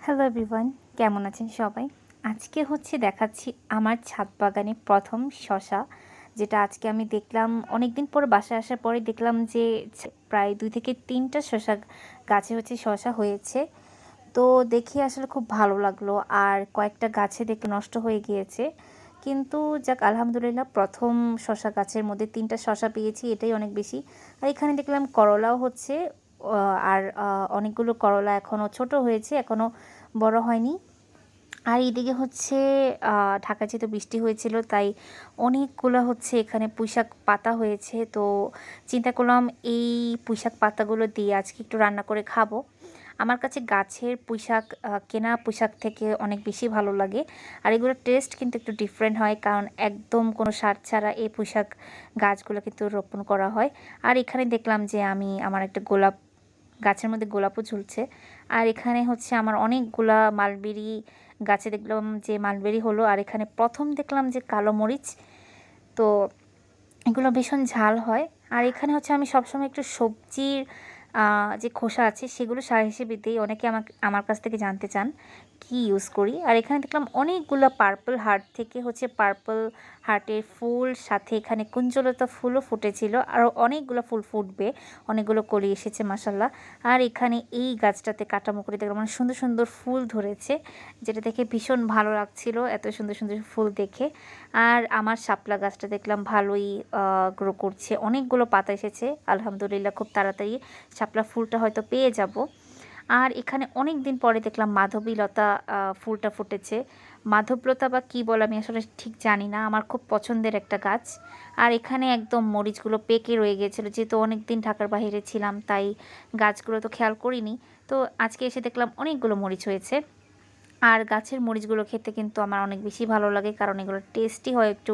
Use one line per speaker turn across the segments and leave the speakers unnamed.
Hello everyone, কেমন আছেন সবাই? আজকে দেখাচ্ছি আমার ছাদ বাগানে প্রথম শসা, যেটা আজকে আমি দেখলাম অনেক দিন পর বাসায় আসার পরে দেখলাম যে প্রায় 2 থেকে 3টা শসা গাছে শসা হয়েছে। তো দেখে আসলে খুব ভালো লাগলো। আর কয়েকটা গাছে দেখে নষ্ট হয়ে গিয়েছে, কিন্তু যাক আলহামদুলিল্লাহ প্রথম শসা গাছের মধ্যে 3টা শসা পেয়েছি, এটাই অনেক বেশি। আর এখানে দেখলাম করলাও হচ্ছে, আর অনেকগুলো করলা এখনও ছোট হয়েছে, এখনও বড় হয়নি। আর এইদিকে ঢাকায় যেহেতু বৃষ্টি হয়েছিল, তাই অনেকগুলো এখানে পুঁইশাক পাতা হয়েছে। তো চিন্তা করলাম এই পুঁইশাক পাতাগুলো দিয়ে আজকে একটু রান্না করে খাবো। আমার কাছে গাছের পুঁইশাক কেনা পুঁইশাক থেকে অনেক বেশি ভালো লাগে। আর এগুলোর টেস্ট কিন্তু একটু ডিফারেন্ট হয়, কারণ একদম কোনো সার ছাড়া এই পুঁইশাক গাছগুলো কিন্তু রোপণ করা হয়। আর এখানে দেখলাম যে আমার একটা গোলাপ গাছের মধ্যে গোলাপও ঝুলছে। আর এখানে আমার অনেকগুলা মালবেরি গাছে দেখলাম যে মালবেরি হলো। আর এখানে প্রথম দেখলাম যে কালো মরিচ। তো এগুলো ভীষণ ঝাল হয়। আর এখানে আমি সবসময় একটু সবজির যে খোসা আছে সেগুলো সার হিসেবে দিই। অনেকে আমার কাছ থেকে জানতে চান কি ইউজ করি। আর এখানে দেখলাম অনেকগুলো পার্পল হার্ট থেকে পার্পল হার্টের ফুল, সাথে এখানে কুঞ্জলতা ফুলও ফুটেছিল। আরও অনেকগুলো ফুল ফুটবে, অনেকগুলো কলি এসেছে মাশাল্লাহ। আর এখানে এই গাছটাতে কাটামুকুরি দেখলাম মানে সুন্দর সুন্দর ফুল ধরেছে, যেটা দেখে ভীষণ ভালো লাগছিল, এত সুন্দর সুন্দর ফুল দেখে। আর আমার শাপলা গাছটা দেখলাম ভালোই গ্রো করছে, অনেকগুলো পাতা এসেছে আলহামদুলিল্লাহ। খুব তাড়াতাড়ি শাপলা ফুলটা হয়তো পেয়ে যাব। আর এখানে অনেক দিন পরে দেখলাম মাধবীলতা ফুলটা ফুটেছে। মাধবলতা বা কী বলে আমি আসলে ঠিক জানি না, আমার খুব পছন্দের একটা গাছ। আর এখানে একদম মরিচগুলো পেকে রয়ে গিয়েছিলো, যেহেতু অনেক দিন ঢাকার বাইরে ছিলাম, তাই গাছগুলো তো খেয়াল করিনি। তো আজকে এসে দেখলাম অনেকগুলো মরিচ হয়েছে। আর গাছের মরিচগুলো খেতে কিন্তু আমার অনেক বেশি ভালো লাগে, কারণ এগুলো টেস্টি হয়, একটু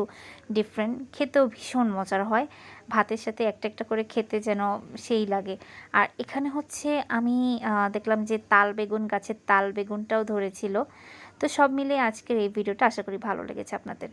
ডিফারেন্ট, খেতেও ভীষণ মজার হয়। ভাতের সাথে একটা একটা করে খেতে যেন সেই লাগে। আর এখানে আমি দেখলাম যে তাল বেগুন, গাছের তাল বেগুনটাও ধরেছিল। তো সব মিলিয়ে আজকের এই ভিডিওটা আশা করি ভালো লেগেছে আপনাদের।